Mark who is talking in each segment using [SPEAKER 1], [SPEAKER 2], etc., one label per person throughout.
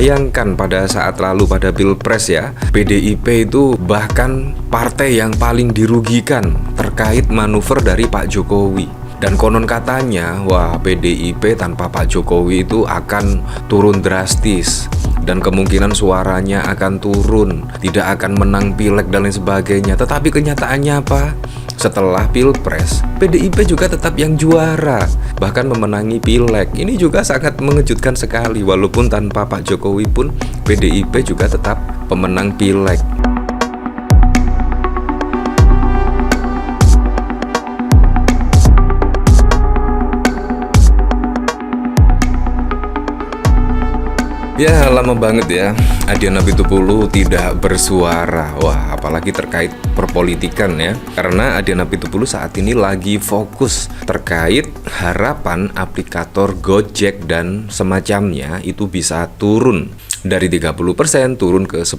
[SPEAKER 1] bayangkan pada saat lalu pada Pilpres ya, PDIP itu bahkan partai yang paling dirugikan terkait manuver dari Pak Jokowi. Dan konon katanya, wah, PDIP tanpa Pak Jokowi itu akan turun drastis. Dan kemungkinan suaranya akan turun, tidak akan menang pileg dan lain sebagainya. Tetapi kenyataannya apa? Setelah Pilpres, PDIP juga tetap yang juara, bahkan memenangi pileg. Ini juga sangat mengejutkan sekali. Walaupun tanpa Pak Jokowi pun, PDIP juga tetap pemenang pileg. Ya, lama banget ya Adian Apitupulu tidak bersuara. Wah, apalagi terkait perpolitikan ya. Karena Adian Apitupulu saat ini lagi fokus terkait harapan aplikator Gojek dan semacamnya itu bisa turun dari 30% turun ke 10%.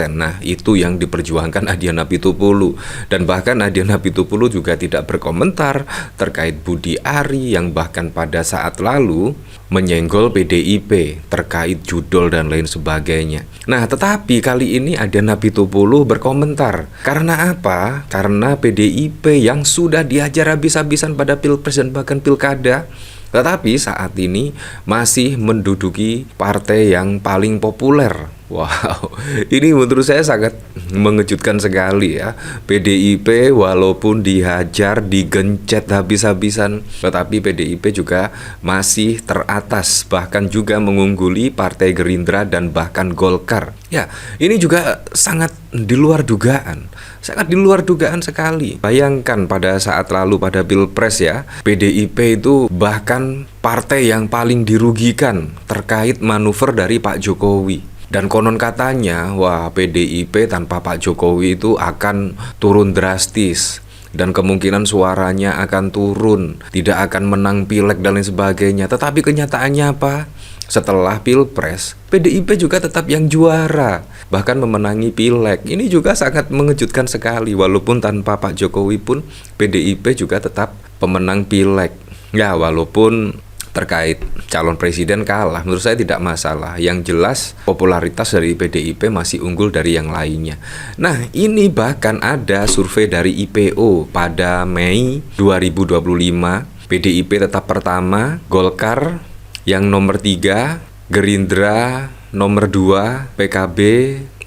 [SPEAKER 1] Nah, itu yang diperjuangkan Adian Apitupulu. Dan bahkan Adian Apitupulu juga tidak berkomentar terkait Budi Ari yang bahkan pada saat lalu menyenggol PDIP terkait judol dan lain sebagainya. Nah, tetapi kali ini Adian Apitupulu berkomentar. Karena apa? Karena PDIP yang sudah diajar habis-habisan pada Pilpres dan bahkan Pilkada, tetapi saat ini masih menduduki partai yang paling populer. Wow, ini menurut saya sangat mengejutkan sekali ya. PDIP walaupun dihajar, digencet habis-habisan, tetapi PDIP juga masih teratas, bahkan juga mengungguli Partai Gerindra dan bahkan Golkar. Ya, ini juga sangat di luar dugaan. Sangat di luar dugaan sekali. Bayangkan pada saat lalu pada Pilpres ya, PDIP itu bahkan partai yang paling dirugikan terkait manuver dari Pak Jokowi. Dan konon katanya, wah, PDIP tanpa Pak Jokowi itu akan turun drastis. Dan kemungkinan suaranya akan turun, tidak akan menang pileg dan lain sebagainya. Tetapi kenyataannya apa? Setelah Pilpres, PDIP juga tetap yang juara, bahkan memenangi pileg. Ini juga sangat mengejutkan sekali. Walaupun tanpa Pak Jokowi pun, PDIP juga tetap pemenang pileg. Ya, walaupun terkait calon presiden kalah, menurut saya tidak masalah. Yang jelas popularitas dari PDIP masih unggul dari yang lainnya. Nah, ini bahkan ada survei dari IPO pada Mei 2025. PDIP tetap pertama, Golkar yang nomor 3, Gerindra nomor 2, PKB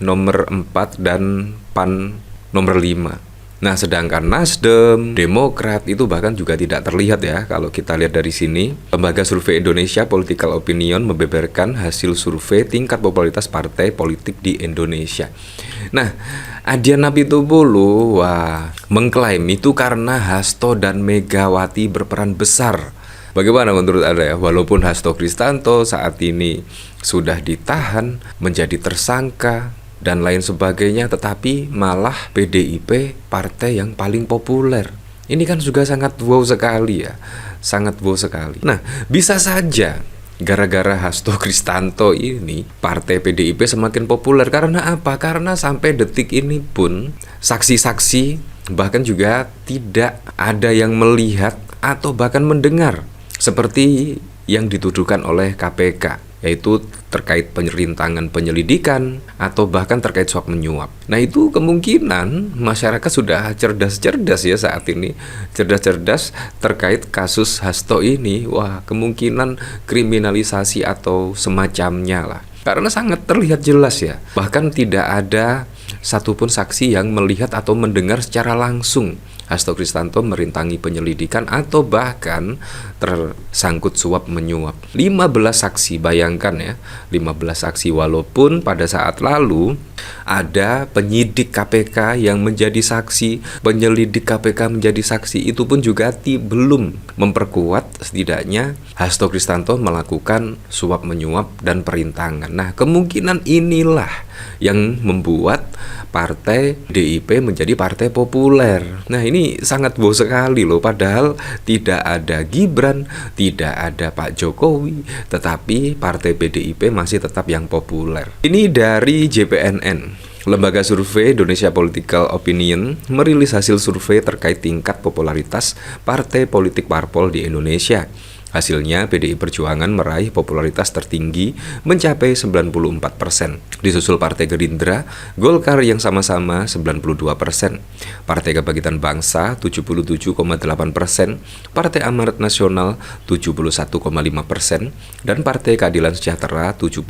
[SPEAKER 1] nomor 4, dan PAN nomor 5. Nah, sedangkan Nasdem, Demokrat itu bahkan juga tidak terlihat ya. Kalau kita lihat dari sini, Lembaga Survei Indonesia Political Opinion membeberkan hasil survei tingkat popularitas partai politik di Indonesia. Nah, Adian Apitupulu mengklaim itu karena Hasto dan Megawati berperan besar. Bagaimana menurut Anda ya? Walaupun Hasto Kristanto saat ini sudah ditahan, menjadi tersangka dan lain sebagainya, tetapi malah PDIP partai yang paling populer. Ini kan juga sangat wow sekali ya. Sangat wow sekali. Nah, bisa saja gara-gara Hasto Kristanto ini partai PDIP semakin populer. Karena apa? Karena sampai detik ini pun saksi-saksi bahkan juga tidak ada yang melihat atau bahkan mendengar seperti yang dituduhkan oleh KPK, yaitu terkait perintangan penyelidikan atau bahkan terkait suap menyuap. Nah, itu kemungkinan masyarakat sudah cerdas-cerdas ya saat ini, cerdas-cerdas terkait kasus Hasto ini. Wah, kemungkinan kriminalisasi atau semacamnya lah, karena sangat terlihat jelas ya. Bahkan tidak ada satupun saksi yang melihat atau mendengar secara langsung Hasto Kristanto merintangi penyelidikan atau bahkan tersangkut suap menyuap. 15 saksi, bayangkan ya, 15 saksi. Walaupun pada saat lalu ada penyidik KPK yang menjadi saksi, penyelidik KPK menjadi saksi, itu pun juga belum memperkuat setidaknya Hasto Kristanto melakukan suap menyuap dan perintangan. Nah, kemungkinan inilah yang membuat partai PDIP menjadi partai populer. Nah, ini sangat wow sekali loh. Padahal tidak ada Gibran, tidak ada Pak Jokowi, tetapi partai PDIP masih tetap yang populer. Ini dari JPNN. Lembaga Survei Indonesia Political Opinion merilis hasil survei terkait tingkat popularitas partai politik parpol di Indonesia. Hasilnya, PDI Perjuangan meraih popularitas tertinggi mencapai 94%. Disusul Partai Gerindra, Golkar yang sama-sama 92%, Partai Kebangkitan Bangsa 77,8%, Partai Amanat Nasional 71,5%, dan Partai Keadilan Sejahtera 70,2%.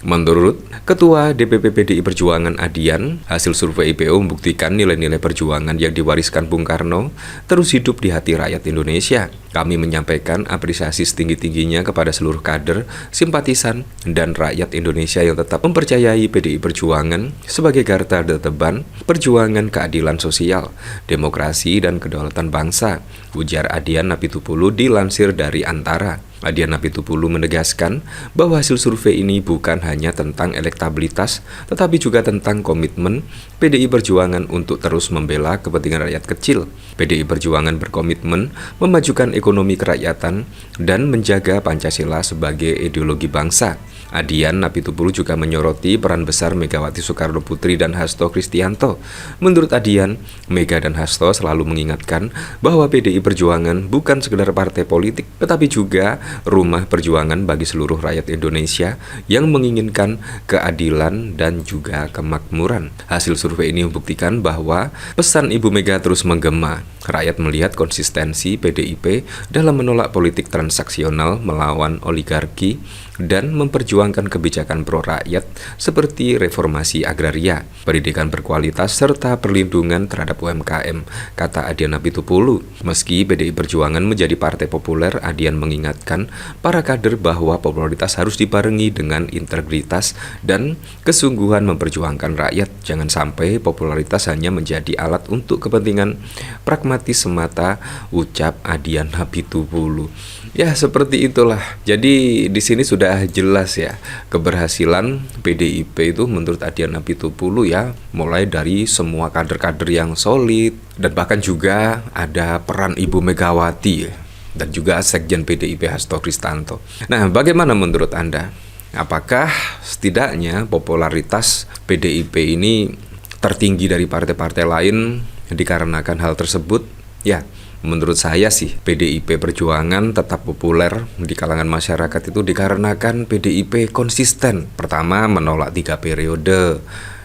[SPEAKER 1] Menurut Ketua DPP PDI Perjuangan Adian, hasil survei IPO membuktikan nilai-nilai perjuangan yang diwariskan Bung Karno terus hidup di hati rakyat Indonesia. Kami menyampaikan apresiasi setinggi-tingginya kepada seluruh kader, simpatisan, dan rakyat Indonesia yang tetap mempercayai PDI Perjuangan sebagai garda terdepan perjuangan keadilan sosial, demokrasi, dan kedaulatan bangsa, ujar Adian Apitupulu dilansir dari Antara. Adian Apitupulu menegaskan bahwa hasil survei ini bukan hanya tentang elektabilitas, tetapi juga tentang komitmen PDI Perjuangan untuk terus membela kepentingan rakyat kecil. PDI Perjuangan berkomitmen memajukan ekonomi kerakyatan dan menjaga Pancasila sebagai ideologi bangsa. Adian Apitupulu juga menyoroti peran besar Megawati Soekarno Putri dan Hasto Kristianto. Menurut Adian, Mega dan Hasto selalu mengingatkan bahwa PDI Perjuangan bukan sekedar partai politik, tetapi juga rumah perjuangan bagi seluruh rakyat Indonesia yang menginginkan keadilan dan juga kemakmuran. Hasil survei ini membuktikan bahwa pesan Ibu Mega terus menggema. Rakyat melihat konsistensi PDIP dalam menolak politik transaksional melawan oligarki dan memperjuangkan kebijakan pro rakyat seperti reformasi agraria, pendidikan berkualitas, serta perlindungan terhadap UMKM, kata Adian Apitupulu. Meski PDI Perjuangan menjadi partai populer, Adian mengingatkan para kader bahwa popularitas harus dibarengi dengan integritas dan kesungguhan memperjuangkan rakyat. Jangan sampai popularitas hanya menjadi alat untuk kepentingan pragmatis semata, ucap Adian Apitupulu. Ya, seperti itulah. Jadi di sini sudah jelas ya keberhasilan PDIP itu menurut Adian Apitupulu ya, mulai dari semua kader-kader yang solid dan bahkan juga ada peran Ibu Megawati ya, dan juga Sekjen PDIP Hasto Kristianto. Nah, bagaimana menurut Anda? Apakah setidaknya popularitas PDIP ini tertinggi dari partai-partai lain dikarenakan hal tersebut? Ya, menurut saya sih PDIP Perjuangan tetap populer di kalangan masyarakat itu dikarenakan PDIP konsisten. Pertama, menolak 3 periode.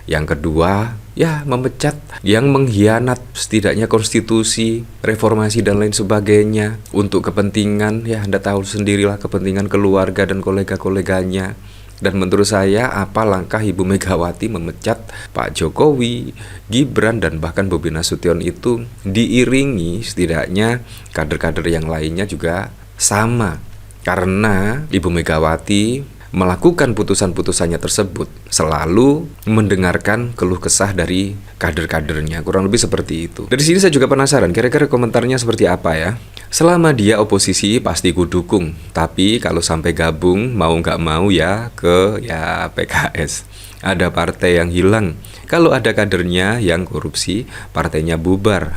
[SPEAKER 1] Yang kedua, ya memecat yang mengkhianat setidaknya konstitusi, reformasi dan lain sebagainya untuk kepentingan, ya Anda tahu sendirilah, kepentingan keluarga dan kolega-koleganya. Dan menurut saya, apa langkah Ibu Megawati memecat Pak Jokowi, Gibran, dan bahkan Bobi Nasution itu diiringi setidaknya kader-kader yang lainnya juga sama. Karena Ibu Megawati melakukan putusan-putusannya tersebut selalu mendengarkan keluh kesah dari kader-kadernya, kurang lebih seperti itu. Dari sini saya juga penasaran, kira-kira komentarnya seperti apa ya? Selama dia oposisi pasti ku dukung, tapi kalau sampai gabung mau nggak mau ya ke PKS. Ada partai yang hilang, kalau ada kadernya yang korupsi, partainya bubar.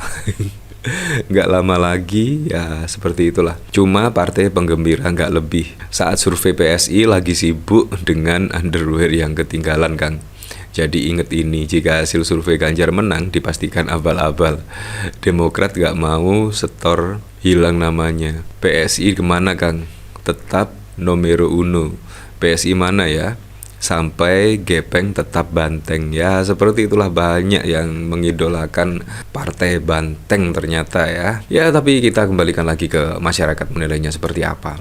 [SPEAKER 1] Nggak lama lagi ya seperti itulah. Cuma partai penggembira nggak lebih. Saat survei PSI lagi sibuk dengan underwear yang ketinggalan, Kang. Jadi ingat ini, jika hasil survei Ganjar menang dipastikan abal-abal. Demokrat gak mau setor hilang namanya. PSI kemana, Kang? Tetap nomero uno. PSI mana ya? Sampai gepeng tetap banteng. Ya seperti itulah, banyak yang mengidolakan partai banteng ternyata ya. Ya tapi kita kembalikan lagi ke masyarakat menilainya seperti apa.